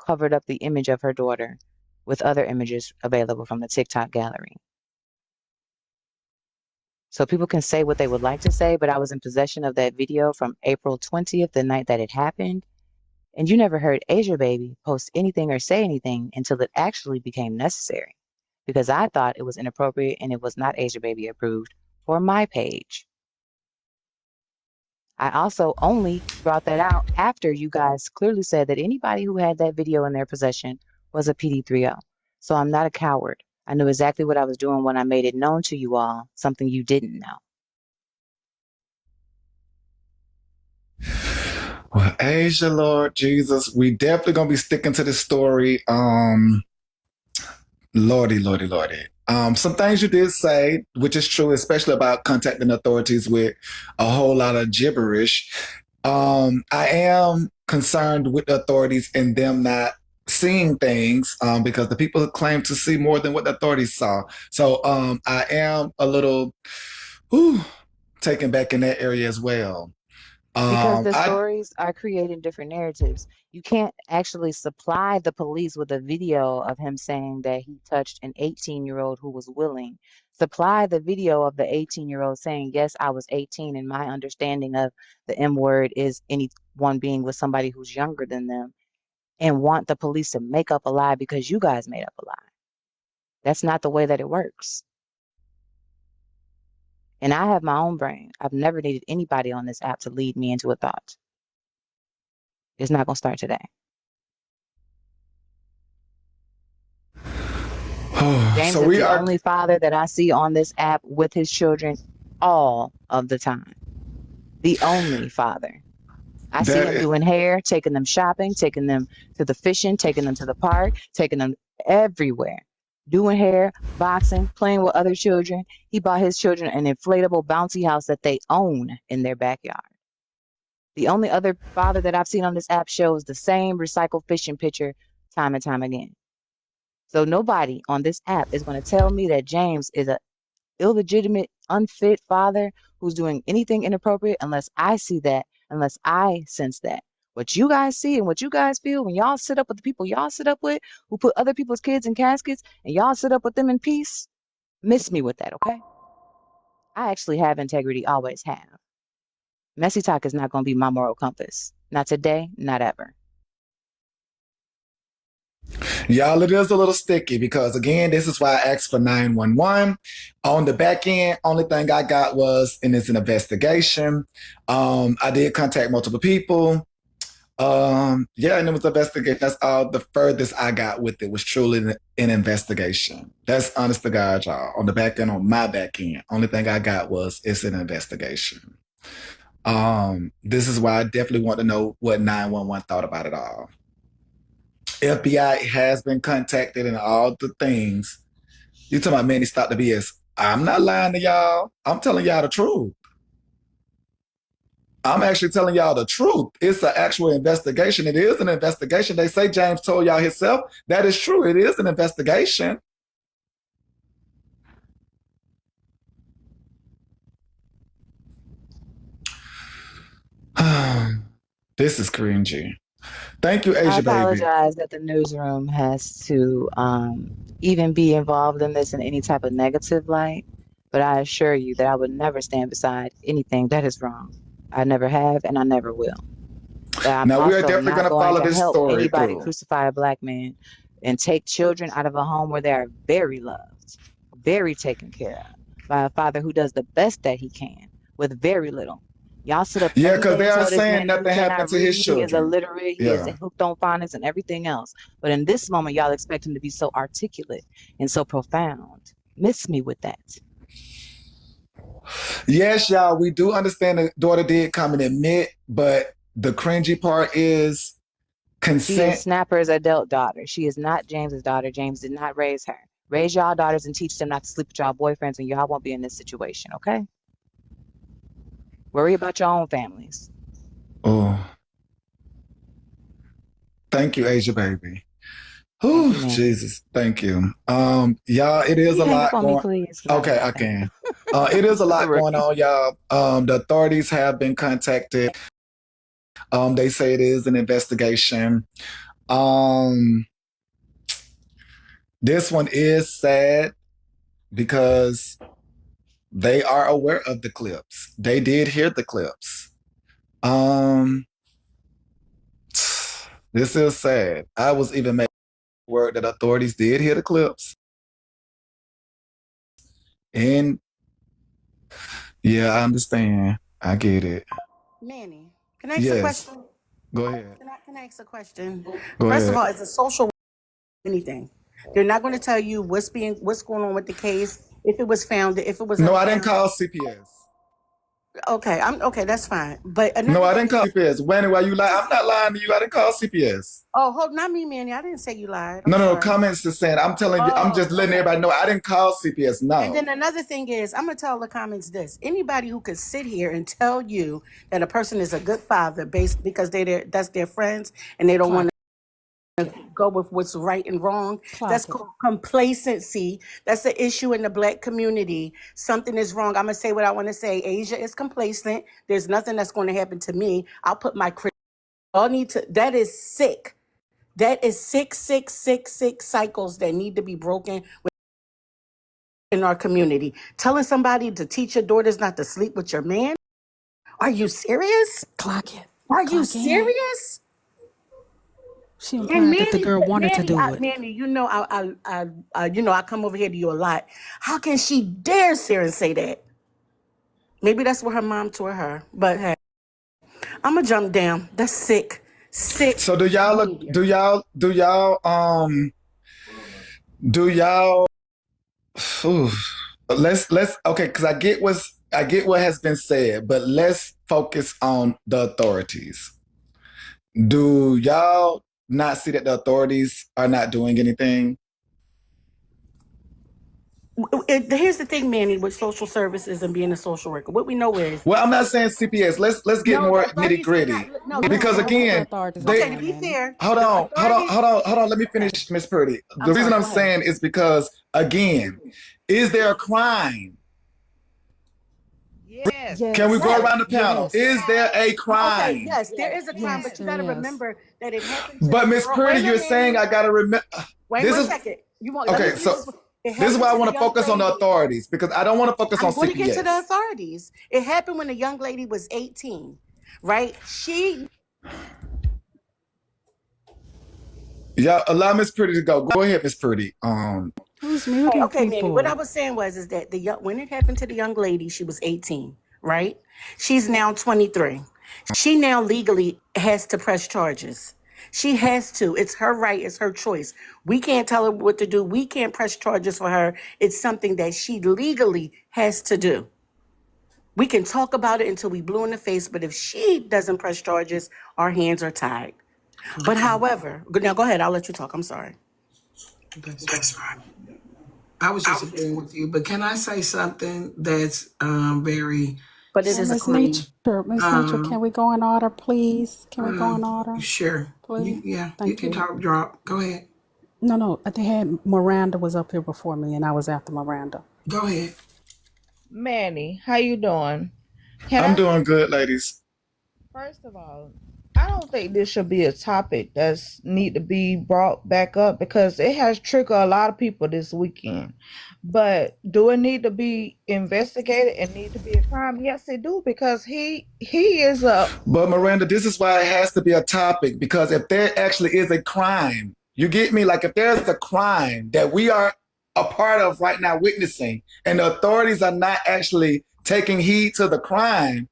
covered up the image of her daughter with other images available from the TikTok gallery. So people can say what they would like to say, but I was in possession of that video from April 20th, the night that it happened. And you never heard Asia Baby post anything or say anything until it actually became necessary, because I thought it was inappropriate and it was not Asia Baby approved for my page. I also only brought that out after you guys clearly said that anybody who had that video in their possession was a PD30. So I'm not a coward. I knew exactly what I was doing when I made it known to you all, something you didn't know. Well, Asia, Lord Jesus, we definitely gonna be sticking to this story. Lordy, lordy, lordy. Some things you did say, which is true, especially about contacting authorities with a whole lot of gibberish. I am concerned with the authorities and them not seeing things, because the people claim to see more than what the authorities saw. So I am a little taken back in that area as well. Because the I stories are creating different narratives. You can't actually supply the police with a video of him saying that he touched an 18-year-old who was willing. Supply the video of the 18-year-old saying, yes, I was 18, and my understanding of the M word is anyone being with somebody who's younger than them, and want the police to make up a lie because you guys made up a lie. That's not the way that it works. And I have my own brain. I've never needed anybody on this app to lead me into a thought. It's not going to start today. James so is we the are only father that I see on this app with his children all of the time. The only father. I see him that. doing hair, taking them shopping, taking them to the fishing, taking them to the park, taking them everywhere. Doing hair, boxing, playing with other children. He bought his children an inflatable bouncy house that they own in their backyard. The only other father that I've seen on this app shows the same recycled fishing picture time and time again. So nobody on this app is going to tell me that James is an illegitimate, unfit father who's doing anything inappropriate unless I see that, unless I sense that. What you guys see and what you guys feel when y'all sit up with the people y'all sit up with who put other people's kids in caskets and y'all sit up with them in peace, miss me with that, okay? I actually have integrity, always have. Messy talk is not going to be my moral compass. Not today, not ever. Y'all, it is a little sticky because, again, this is why I asked for 911. On the back end, only thing I got was, and it's an investigation. I did contact multiple people. Yeah, and it was an investigation. That's all the furthest I got with it was truly an investigation. That's honest to God, y'all. On the back end, on my back end, only thing I got was it's an investigation. This is why I definitely want to know what 911 thought about it all. FBI has been contacted and all the things. You talking about Manny, stop the BS. I'm not lying to y'all. I'm telling y'all the truth. I'm actually telling y'all the truth. It's an actual investigation. It is an investigation. They say James told y'all himself. That is true. It is an investigation. This is cringy. Thank you, I Asia Baby. apologize that the newsroom has to even be involved in this in any type of negative light, but I assure you that I would never stand beside anything that is wrong. I never have, and I never will. But I'm Now we are also definitely not going to going follow to this help story anybody through. crucify a black man and take children out of a home where they are very loved, very taken care of by a father who does the best that he can with very little. Y'all sit up Yeah, every because day they and are tell this saying man that he nothing happened cannot to his read, he is children. illiterate, he is Yeah. hooked on phonics and everything else. But in this moment, y'all expect him to be so articulate and so profound. Miss me with that. Yes, y'all, we do understand the daughter did come and admit, but the cringy part is She is consent. Snapper's adult daughter. She is not James's daughter. James did not raise her. Raise y'all daughters and teach them not to sleep with y'all boyfriends, and y'all won't be in this situation, okay? Worry about your own families. Oh, thank you, Asia Baby. Thank Oh, you, Manny. Jesus, thank you. Y'all, it Can is you a hang up lot on me, going. please? Because I got Okay, I nothing. can. It is a lot For going real. on, y'all. The authorities have been contacted. They say it is an investigation. Um, this one is sad because they are aware of the clips. They did hear the clips. Um, this is sad. I was even made word that authorities did hear the clips. And yeah, I understand. I get it. Manny, can I ask a Yes. question? Go ahead. Can I ask a question? Go First of ahead. all, it's a social anything. They're not going to tell you what's going on with the case. If it was found, if it was No, I didn't unfounded. call CPS. Okay, I'm okay. That's fine. But No, another I thing didn't is, call CPS. Wendy, why you lie? I'm not lying to you. I didn't call CPS. oh, hold, not me, Manny. I didn't say you lied. I'm No, sorry. comments is saying, I'm telling you, I'm just Oh, letting okay. everybody know I didn't call CPS. And No. then another thing is, I'm gonna tell the comments this: anybody who could sit here and tell you that a person is a good father based because that's their friends and they don't want Clock to it. go with what's right and wrong. That's Clock it. called complacency. That's the issue in the black community. Something is wrong. I'm gonna say what I want to say. Asia is complacent. There's nothing that's going to happen to me. I'll put my all need to. That is sick. That is sick cycles that need to be broken in our community. Telling somebody to teach your daughters not to sleep with your man. Are you serious? Clock it. Are you Clock in. serious? She And implied that the Manny, girl wanted to do it. Manny, I come over here to you a lot. How can she dare sit here and say that? Maybe that's what her mom taught her. But hey, I'm gonna jump down. That's sick So do y'all look, behavior. do y'all, ooh, let's, okay, because I get what has been said, but let's focus on the authorities. Do y'all not see that the authorities are not doing anything? Here's the thing, Manny, with social services and being a social worker. What we know is Well, I'm not saying CPS. Let's get no, more the nitty authorities cannot. gritty. No, We don't Because know what the again, authorities are okay. they To doing, be Manny. fair, the authorities. hold on. Let me Okay, finish, Miss Purdy. I'm The reason sorry. I'm Go ahead. saying is because again, is there a crime? Yes. Can we Yes. go Yes. around the panel? Yes. Is there a Okay. crime? Yes, there is a crime, Yes, but you there got to is. remember that it happened to the But Miss girl. Purdy, Wait a you're minute, saying Manny. I gotta remember. Wait This one is second. You want? Let me. okay. This So is. It this is happened why I to the want to young focus on the lady. authorities because I don't want to focus on I'm going to get to the CPS. authorities. It happened when the young lady was 18, right? Yeah, allow Miss Purdy to go. Go ahead, Miss Purdy. Who's muting Okay, Manny. What I people? was saying is that when it happened to the young lady, she was 18, right? She's now 23. She now legally has to press charges. She has to. It's her right. It's her choice. We can't tell her what to do. We can't press charges for her. It's something that she legally has to do. We can talk about it until we blue in the face, but if she doesn't press charges, our hands are tied. But however, now go ahead. I'll let you talk. I'm sorry. That's right. I was just agreeing with you, but can I say something that's very But it is a Miss crime. Nature, Miss Nature, can we go in order, please? Can we go in order, sure. please? You Thank can you. talk drop. Go ahead. No, they had Miranda was up here before me, and I was after Miranda. Go ahead. Manny, how you doing? Can I'm I doing good, ladies. first of all, I don't think this should be a topic that's need to be brought back up because it has triggered a lot of people this weekend. But do it need to be investigated and need to be a crime? Yes, it do because he is a But Miranda, this is why it has to be a topic because if there actually is a crime, you get me? Like if there's a crime that we are a part of right now witnessing and the authorities are not actually taking heed to the crime,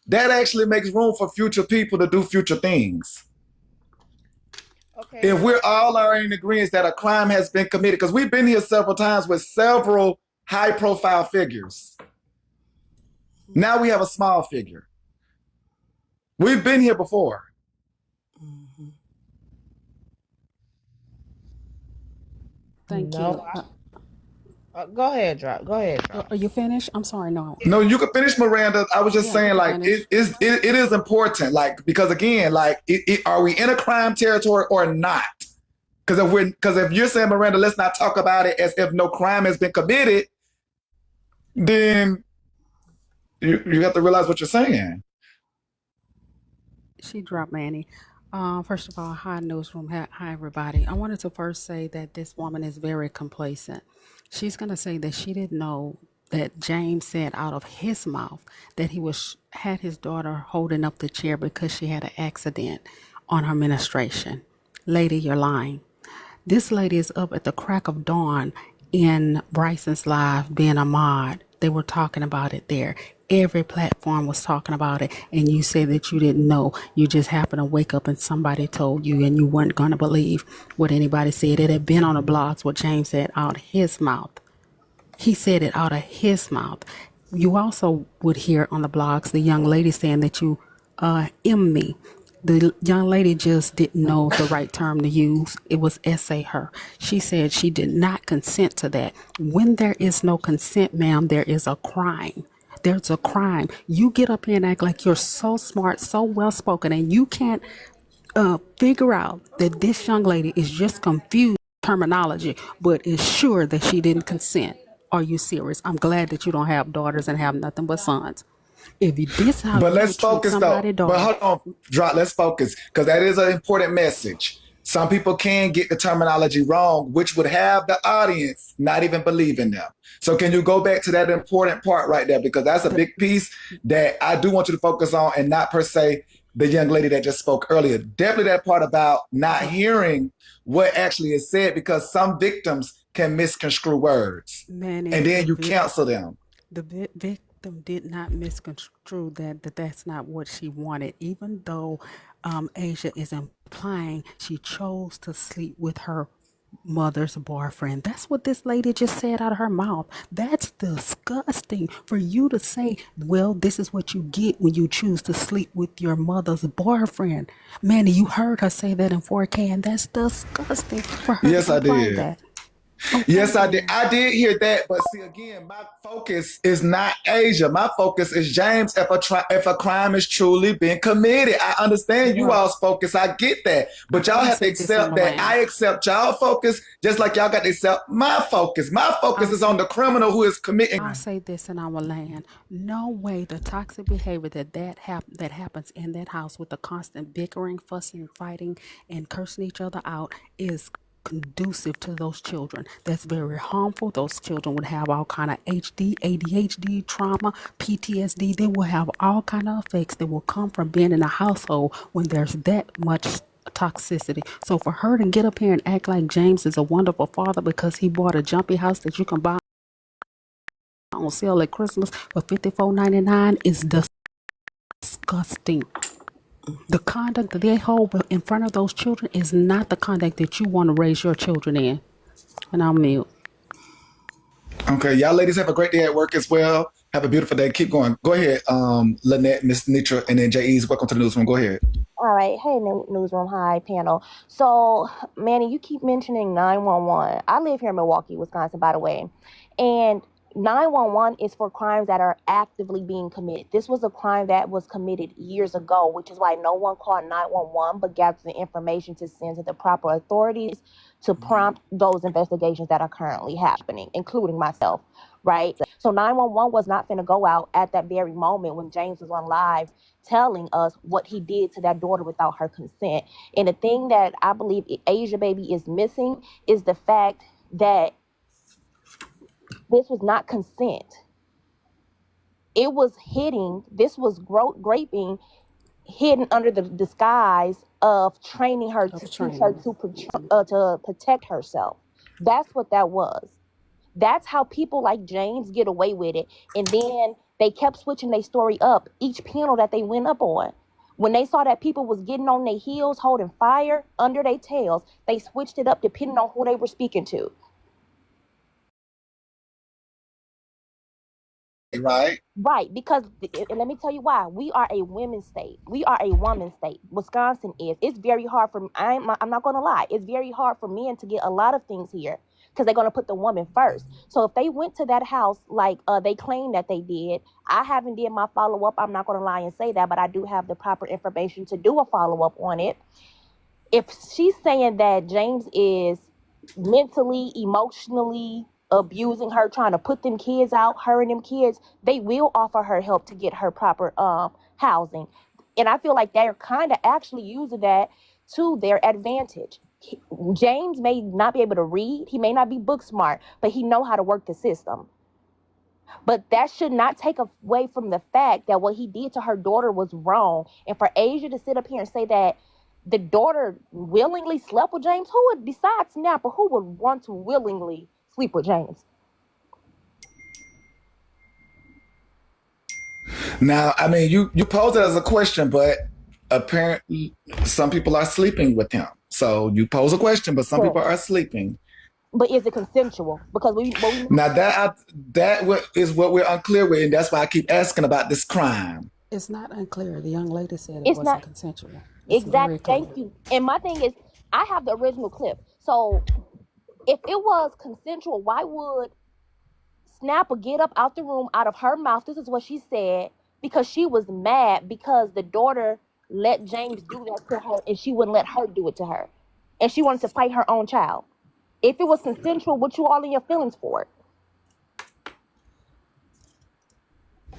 that actually makes room for future people to do future things. okay. If So we're all are in agreement that a crime has been committed, because we've been here several times with several high profile figures. Now we have a small figure. We've been here before. Thank no, you. go ahead, drop. Go ahead, drop. Are you finished? I'm sorry, no. No, you can finish, Miranda. I was just Yeah, you saying, can like, finish. it is important, like, because again, like, are we in a crime territory or not? Because if you're saying, Miranda, let's not talk about it as if no crime has been committed, then you have to realize what you're saying. She dropped Manny. First of all, hi newsroom, hi everybody. I wanted to first say that this woman is very complacent. She's gonna say that she didn't know that James said out of his mouth that he was had his daughter holding up the chair because she had an accident on her menstruation. Lady, you're lying. This lady is up at the crack of dawn in Bryson's live being a mod. They were talking about it there. Every platform was talking about it, and you said that you didn't know. You just happened to wake up and somebody told you, and you weren't going to believe what anybody said. It had been on the blogs what James said out his mouth. He said it out of his mouth. You also would hear on the blogs the young lady saying that you M me. The young lady just didn't know the right term to use. It was essay her. She said she did not consent to that. When there is no consent, ma'am, there is a crime. There's a crime. You get up here and act like you're so smart, so well spoken, and you can't figure out that this young lady is just confused terminology, but is sure that she didn't consent. Are you serious? I'm glad that you don't have daughters and have nothing but sons. If you, this how But you let's would treat focus though. somebody's But daughter, hold on, drop. Let's focus because that is an important message. Some people can get the terminology wrong, which would have the audience not even believe in them. So, can you go back to that important part right there? Because that's a the big piece that I do want you to focus on and not per se the young lady that just spoke earlier. Definitely that part about not the hearing what actually is said because some victims can misconstrue words and Manny, then you cancel them. the victim did not misconstrue that that's not what she wanted. Even though Asia is implying she chose to sleep with her mother's boyfriend. That's what this lady just said out of her mouth. That's disgusting for you to say, well, this is what you get when you choose to sleep with your mother's boyfriend. Manny, you heard her say that in 4K, and that's disgusting for her to Yes, I imply did. that. Okay, Yes, I did. then. I did hear that, but see, again, my focus is not Asia. My focus is James. If a crime is truly been committed, I understand you Well, all's focus. I get that, but y'all I'm going to have to say this in accept that Milan. I accept y'all focus, just like y'all got to accept my focus. My focus I'll is on say the criminal who is committing I'll crime. say this in our land. No way the toxic behavior that happens in that house with the constant bickering, fussing, fighting, and cursing each other out is conducive to those children. That's very harmful. Those children would have all kind of HD, ADHD, trauma, PTSD. They will have all kind of effects that will come from being in a household when there's that much toxicity. So for her to get up here and act like James is a wonderful father because he bought a jumpy house that you can buy on sale at Christmas for $54.99 is disgusting. The conduct that they hold in front of those children is not the conduct that you want to raise your children in. And I'm mute. Okay, y'all ladies have a great day at work as well. Have a beautiful day. Keep going. Go ahead, Lynette, Miss Nitra, and then J.E.'s. Welcome to the newsroom. Go ahead. All right. Hey, newsroom. Hi, panel. So, Manny, you keep mentioning 911. I live here in Milwaukee, Wisconsin, by the way. And 911 is for crimes that are actively being committed. This was a crime that was committed years ago, which is why no one called 911 but gathered the information to send to the proper authorities to prompt those investigations that are currently happening, including myself, right? So 911 was not going to go out at that very moment when James was on live telling us what he did to that daughter without her consent. And the thing that I believe Asia Baby is missing is the fact that this was not consent. It was this was graping hidden under the disguise of training her to Of teach her training. to protect herself. That's what that was. That's how people like James get away with it. And then they kept switching their story up each panel that they went up on. When they saw that people was getting on their heels, holding fire under their tails, they switched it up depending on who they were speaking to. Right? Right, because and let me tell you why. We are a women's state. We are a woman's state. Wisconsin is. It's very hard for I'm not going to lie. It's very hard for men to get a lot of things here because they're going to put the woman first. So if they went to that house like they claim that they did, I haven't did my follow up. I'm not going to lie and say that, but I do have the proper information to do a follow up on it. If she's saying that James is mentally, emotionally abusing her, trying to put them kids out, her and them kids, they will offer her help to get her proper housing. And I feel like they're kind of actually using that to their advantage. James may not be able to read, he may not be book smart, but he know how to work the system. But that should not take away from the fact that what he did to her daughter was wrong. And for Asia to sit up here and say that the daughter willingly slept with James, who would, besides Snapper, who would want to willingly sleep with James? Now, I mean, you pose it as a question, but apparently some people are sleeping with him. So you pose a question, but some people are sleeping. But is it consensual? Because Now is what we're unclear with, and that's why I keep asking about this crime. It's not unclear. The young lady said it's wasn't not consensual. It's exactly. very clear. Thank you. And my thing is, I have the original clip. So if it was consensual, why would Snapper get up out the room out of her mouth? This is what she said, because she was mad because the daughter let James do that to her and she wouldn't let her do it to her. And she wanted to fight her own child. If it was consensual, what you all in your feelings for it?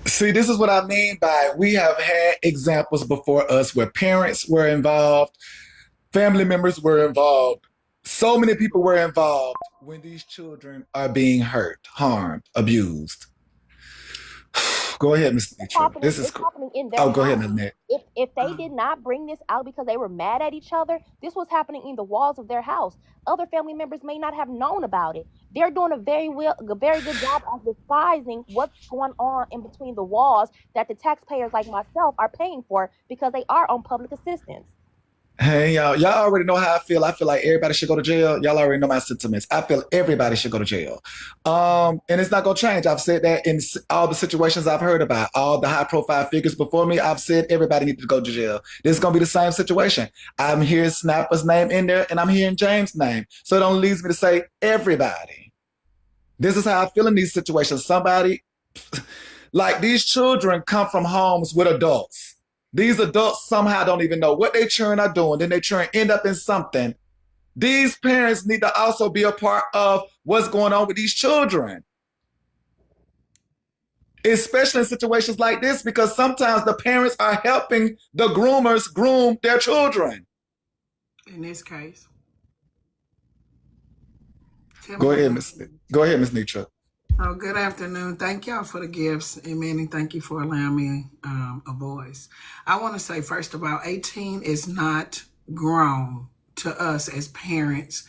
See, this is what I mean by we have had examples before us where parents were involved, family members were involved, so many people were involved when these children are being hurt, harmed, abused. Go ahead, Mr. Nitra. This is happening in their Oh, go ahead, house. Nanette. If they did not bring this out because they were mad at each other, this was happening in the walls of their house. Other family members may not have known about it. They're doing a very good job of disguising what's going on in between the walls that the taxpayers like myself are paying for because they are on public assistance. Hey, y'all already know how I feel. I feel like everybody should go to jail. Y'all already know my sentiments. I feel everybody should go to jail. And it's not going to change. I've said that in all the situations I've heard about, all the high profile figures before me, I've said everybody needs to go to jail. This is going to be the same situation. I'm hearing Snapper's name in there and I'm hearing James' name. So it only leaves me to say everybody. This is how I feel in these situations. Somebody, like these children come from homes with adults. These adults somehow don't even know what their children are doing. Then their children end up in something. These parents need to also be a part of what's going on with these children. Especially in situations like this, because sometimes the parents are helping the groomers groom their children. In this case. Go ahead, Ms. Nitra. Oh, good afternoon. Thank y'all for the gifts. And Manny, thank you for allowing me a voice. I want to say, first of all, 18 is not grown to us as parents.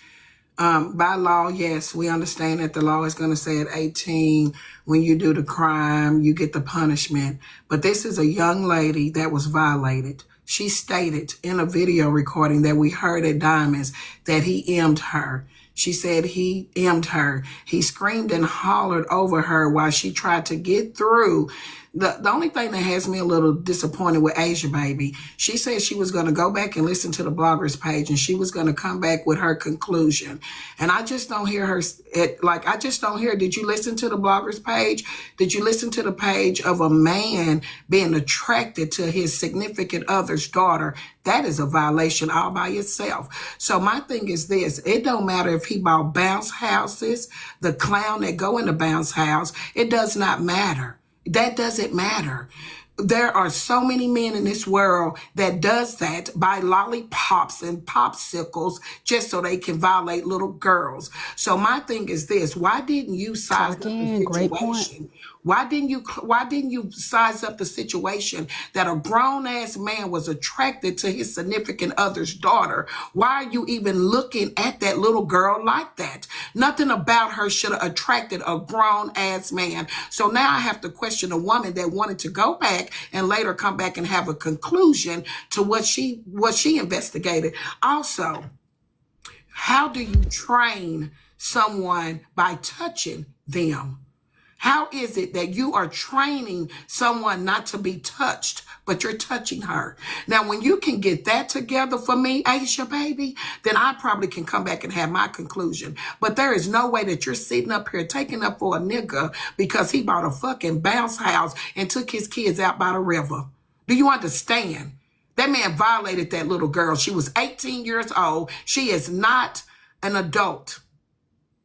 By law, yes, we understand that the law is going to say at 18, when you do the crime, you get the punishment. But this is a young lady that was violated. She stated in a video recording that we heard at Diamonds that he M'd her. She said he M'd her. He screamed and hollered over her while she tried to get through. The only thing that has me a little disappointed with Asia Baby, she said she was going to go back and listen to the bloggers page and she was going to come back with her conclusion. And I just don't hear her, I just don't hear, did you listen to the bloggers page? Did you listen to the page of a man being attracted to his significant other's daughter? That is a violation all by itself. So my thing is this, it don't matter if he bought bounce houses, the clown that go in the bounce house, it does not matter. That doesn't matter. There are so many men in this world that does that by lollipops and popsicles just so they can violate little girls. So my thing is this, why didn't you size up the Great point. situation? Why didn't you size up the situation that a grown-ass man was attracted to his significant other's daughter? Why are you even looking at that little girl like that? Nothing about her should have attracted a grown-ass man. So now I have to question a woman that wanted to go back and later come back and have a conclusion to what she investigated. Also, how do you train someone by touching them? How is it that you are training someone not to be touched, but you're touching her? Now, when you can get that together for me, Aisha Baby, then I probably can come back and have my conclusion. But there is no way that you're sitting up here taking up for a nigga because he bought a fucking bounce house and took his kids out by the river. Do you understand? That man violated that little girl. She was 18 years old. She is not an adult,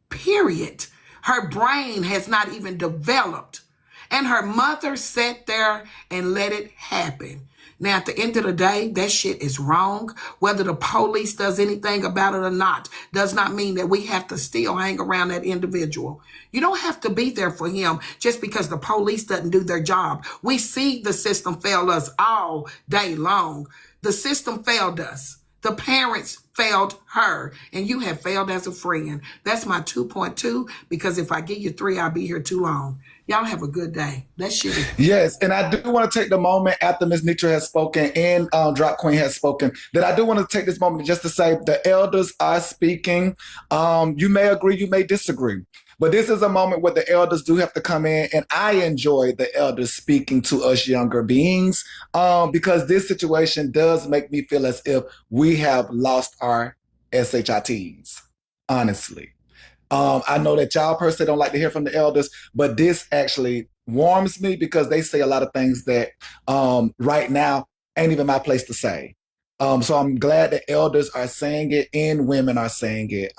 period. Her brain has not even developed. And her mother sat there and let it happen. Now, at the end of the day, that shit is wrong. Whether the police does anything about it or not, does not mean that we have to still hang around that individual. You don't have to be there for him just because the police doesn't do their job. We see the system fail us all day long. The system failed us. The parents failed her, and you have failed as a friend. That's my 2.2, because if I give you 3, I'll be here too long. Y'all have a good day. That shit is... Yes, and I do want to take the moment after Ms. Nitra has spoken and Drop Queen has spoken, that I do want to take this moment just to say the elders are speaking. You may agree, you may disagree. But this is a moment where the elders do have to come in, and I enjoy the elders speaking to us younger beings, because this situation does make me feel as if we have lost our SHITs, honestly. I know that y'all personally don't like to hear from the elders, but this actually warms me because they say a lot of things that right now ain't even my place to say. So I'm glad that elders are saying it and women are saying it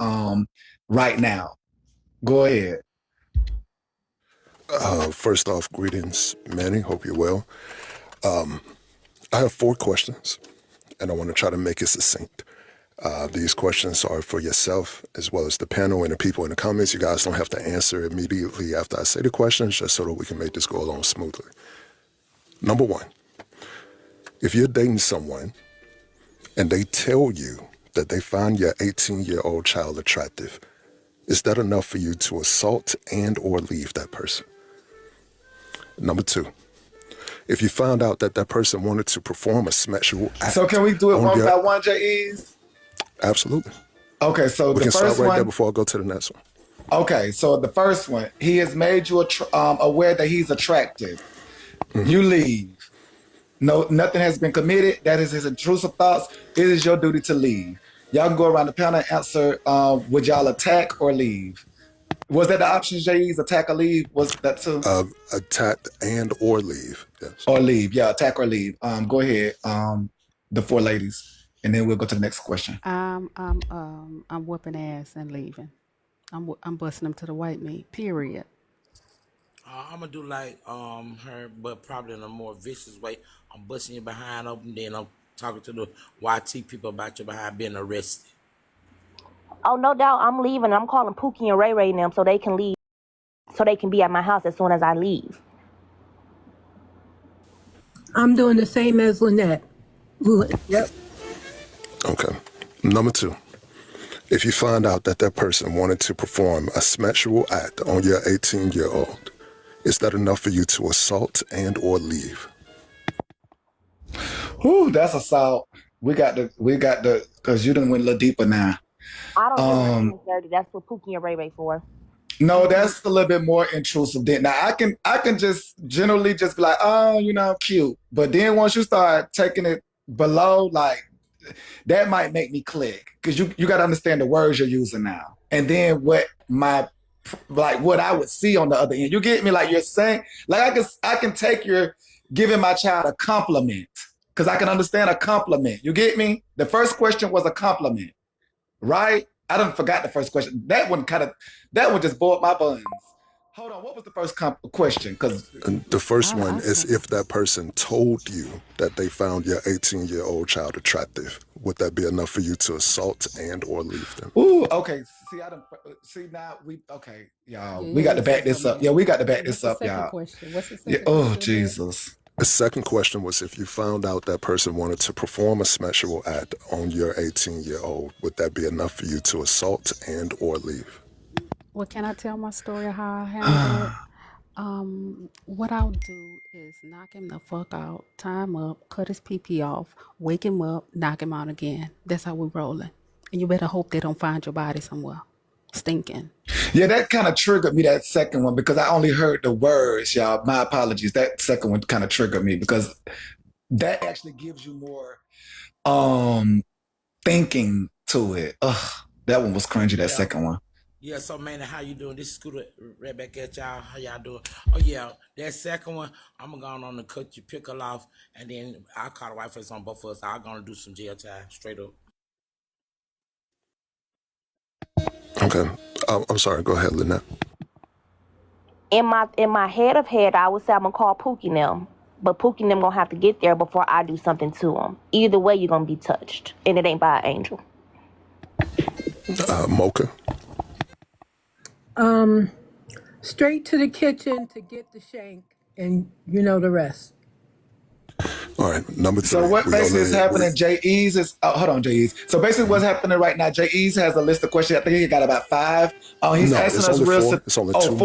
right now. Go ahead. First off, greetings, Manny. Hope you're well. I have 4 questions, and I want to try to make it succinct. These questions are for yourself as well as the panel and the people in the comments. You guys don't have to answer immediately after I say the questions, just so that we can make this go along smoothly. Number 1, if you're dating someone and they tell you that they find your 18-year-old child attractive, is that enough for you to assault and or leave that person? Number 2, if you found out that that person wanted to perform a sexual act... So can we do it one by one, J.E.s? Absolutely. Okay, so we the can first start right one, there before I go to the next one. Okay, so the first one, he has made you aware that he's attractive. Mm-hmm. You leave. No, nothing has been committed. That is his intrusive thoughts. It is your duty to leave. Y'all can go around the panel and answer, would y'all attack or leave? Was that the options, J.E.'s, attack or leave? Was that too? Attack and or leave, yes. Or leave, yeah, attack or leave. Go ahead, the 4 ladies. And then we'll go to the next question. I'm whooping ass and leaving. I'm busting them to the white meat. Period. I'm gonna do like her, but probably in a more vicious way. I'm busting your behind open, then I'm talking to the YT people about your behind being arrested. Oh, no doubt, I'm leaving. I'm calling Pookie and Ray Ray and them so they can leave, so they can be at my house as soon as I leave. I'm doing the same as Lynette. Yep. Okay. Number 2, if you find out that that person wanted to perform a sexual act on your 18-year-old, is that enough for you to assault and or leave? Ooh, that's assault. We got the, because you done went a little deeper now. I don't do dirty. That's what Pookie and Ray Ray for. No, that's a little bit more intrusive. Then now I can just generally just be like, oh, cute. But then once you start taking it below, like, that might make me click, because you got to understand the words you're using now, and then what I would see on the other end. You get me? Like, you're saying, like, I can take your giving my child a compliment, because I can understand a compliment. You get me? The first question was a compliment, right? I done forgot the first question. That one just boiled my buns. Hold on, what was the first question? Because the first one is, if that person told you that they found your 18-year-old child attractive, would that be enough for you to assault and or leave them? Ooh, okay. Now okay, y'all. We got to back this up. Yeah, we got to back this up, y'all. What's the second yeah, oh, Jesus. The second question was, if you found out that person wanted to perform a sexual act on your 18-year-old, would that be enough for you to assault and or leave? Well, can I tell my story of how I handled it? What I'll do is knock him the fuck out, tie him up, cut his pee off, wake him up, knock him out again. That's how we're rolling. And you better hope they don't find your body somewhere stinking. Yeah, that kind of triggered me, that second one, because I only heard the words, y'all. My apologies. That second one kind of triggered me, because that actually gives you more thinking to it. Ugh, that one was cringy, that second one. Yeah, so man, how you doing? This is Scooter right back at y'all. How y'all doing? Oh yeah, that second one, I'm gonna go on to cut your pickle off, and then I'll call the white face on both of us. I'm gonna do some jail time, straight up. Okay. I'm sorry, go ahead, Lynette. In my head of head, I would say I'm gonna call Pookie now. But Pookie and them gonna have to get there before I do something to them. Either way, you're gonna be touched, and it ain't by an angel. Mocha. Straight to the kitchen to get the shank, and you know the rest. All right, number 3. So what basically is happening, J.E.'s is, hold on, J.E.'s. So basically what's happening right now, J.E.'s has a list of questions. I think he got about 5. He's asking us only real, 4. It's only 2 4.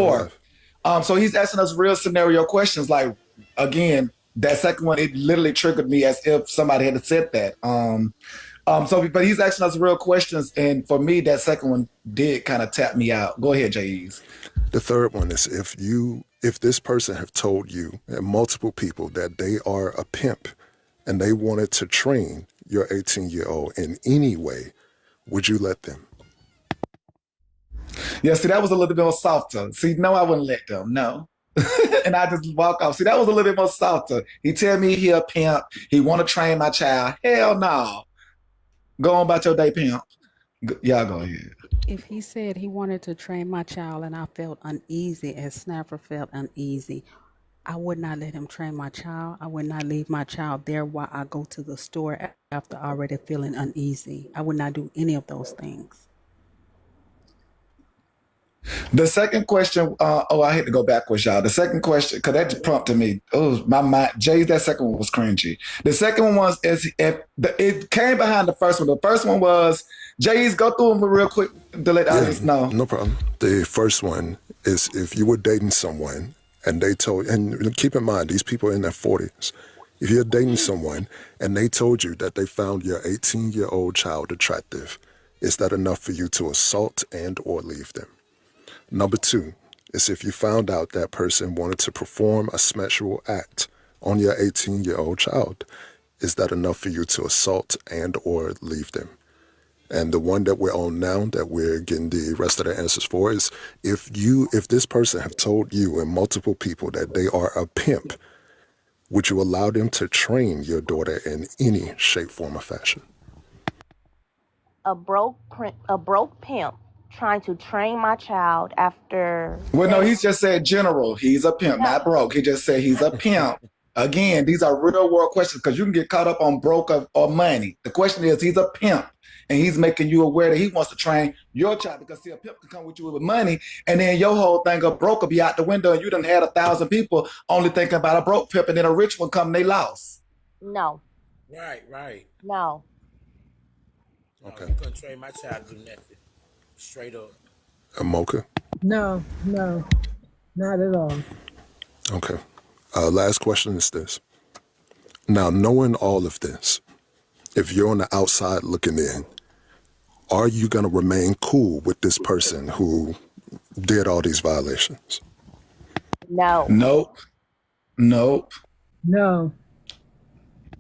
more. So he's asking us real scenario questions. Like, again, that second one, it literally triggered me as if somebody had said that. But he's asking us real questions. And for me, that second one did kind of tap me out. Go ahead, J.E.'s. The third one is if this person have told you and multiple people that they are a pimp and they wanted to train your 18-year-old in any way, would you let them? Yeah, see, that was a little bit more softer. See, no, I wouldn't let them, no. And I just walk off. See, that was a little bit more softer. He tell me he a pimp. He want to train my child. Hell no. Go on about your day, pimp. Y'all go ahead. If he said he wanted to train my child and I felt uneasy, as Snapper felt uneasy, I would not let him train my child. I would not leave my child there while I go to the store after already feeling uneasy. I would not do any of those things. The second question, I hate to go backwards, y'all. The second question, because that just prompted me. Oh, my mind. Jay's, that second one was cringy. The second one was, it came behind the first one. The first one was, Jay's, go through them real quick to let the audience know. No problem. The first one is if you were dating someone and they told, and keep in mind, these people are in their 40s. If you're dating someone and they told you that they found your 18-year-old child attractive, is that enough for you to assault and or leave them? Number 2 is if you found out that person wanted to perform a sexual act on your 18-year-old child, is that enough for you to assault and or leave them? And the one that we're on now that we're getting the rest of the answers for is if this person have told you and multiple people that they are a pimp, would you allow them to train your daughter in any shape, form, or fashion? A broke pimp trying to train my child after. Well, no, he's just said general. He's a pimp, not broke. He just said he's a pimp. Again, these are real world questions because you can get caught up on broke or money. The question is, he's a pimp. And he's making you aware that he wants to train your child because, see, a pimp can come with you with money, and then your whole thing of broke will be out the window, and you done had 1,000 people only thinking about a broke pimp, and then a rich one come and they lost. No. Right. No. Okay. You gonna train my child to do nothing. Straight up. Mocha? No, not at all. Okay. Last question is this. Now, knowing all of this, if you're on the outside looking in, are you going to remain cool with this person who did all these violations? No. Nope. No.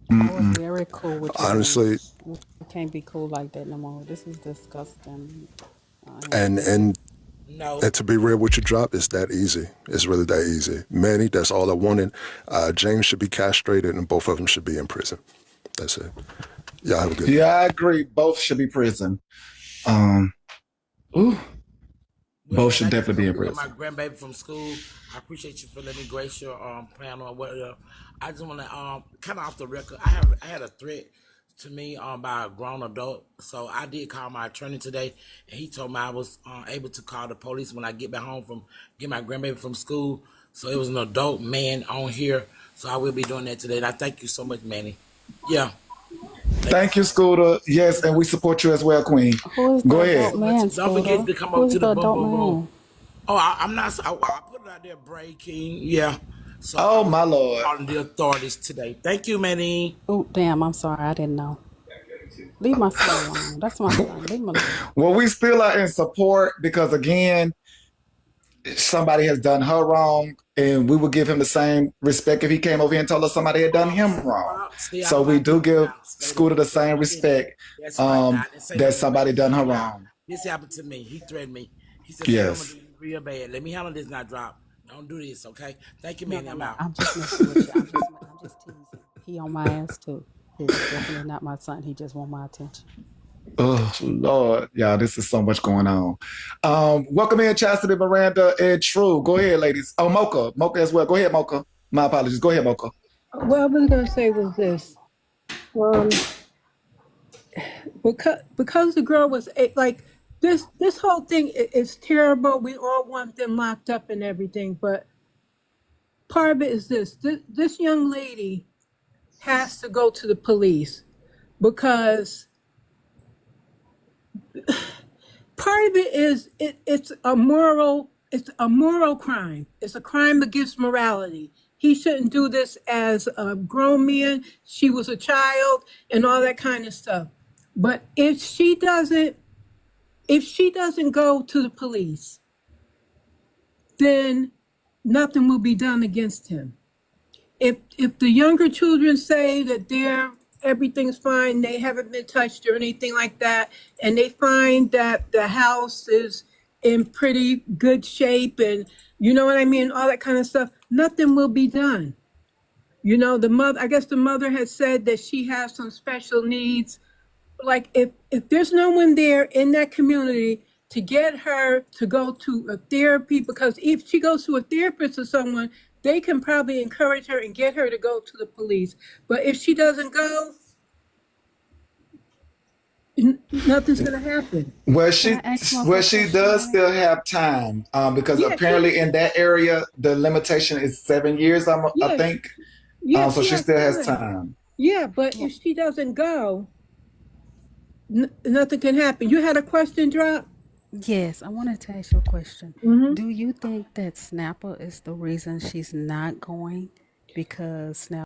I was very cool with you. Honestly, We can't be cool like that no more. This is disgusting. and No. to be real with you, Drop, it's that easy. It's really that easy. Manny, that's all I wanted. James should be castrated and both of them should be in prison. That's it. Y'all have a good day. Yeah, I agree. Both should be prison. Both should definitely be in prison. My grandbaby from school. I appreciate you for letting me grace your panel or whatever. I just want to kind of off the record. I had a threat to me by a grown adult, so I did call my attorney today, and he told me I was able to call the police when I get back home from get my grandbaby from school. So it was an adult man on here, so I will be doing that today. And I thank you so much, Manny. Yeah. Thank you, Scooter. Yes, and we support you as well, Queen. Who is Go the ahead. adult man, Don't forget to come up Who's to the the boom, adult boom, man? boom. Oh, I'm not. I put it out there, breaking. Yeah. So Oh, my Lord. calling the authorities today. Thank you, Manny. Oh, damn, I'm sorry. I didn't know. Leave my son alone. That's my son. Leave him alone. Well, we still are in support because, again, somebody has done her wrong, and we would give him the same respect if he came over here and told us somebody had done him wrong. So we do give Scooter the same respect that somebody done her wrong. This happened to me. He threatened me. He said, Yes. I'm going to do you real bad. Let me handle this, not drop. Don't do this, okay? Thank you, Manny. I'm out. I'm just messing with you. I'm just teasing. He on my ass too. He's definitely not my son. He just want my attention. Oh, Lord. Y'all, this is so much going on. Welcome in, Chastity, Miranda, and True. Go ahead, ladies. Oh, Mocha as well. Go ahead, Mocha. My apologies. Go ahead, Mocha. what I was going to say was this. Um, because the girl was like this whole thing is terrible. We all want them locked up and everything, but part of it is this young lady has to go to the police because part of it is it's a moral crime. It's a crime against morality. He shouldn't do this as a grown man. She was a child and all that kind of stuff. But if she doesn't go to the police, then nothing will be done against him. If the younger children say that everything's fine, they haven't been touched or anything like that, and they find that the house is in pretty good shape and you know what I mean, all that kind of stuff, nothing will be done. You know, I guess the mother has said that she has some special needs. Like if there's no one there in that community to get her to go to a therapy, because if she goes to a therapist or someone, they can probably encourage her and get her to go to the police. But if she doesn't go, nothing's gonna happen. Well, Can I ask one well, quick she question, does Manny? still have time, because Yeah, apparently in that area the limitation is 7 years. I yeah, think. So she she has still has time. time. Yeah, but if she doesn't go, nothing can happen. You had a question, Drop? Yes, I wanted to ask you a question. Mm-hmm. Do you think that Snapper is the reason she's not going? Because Snapper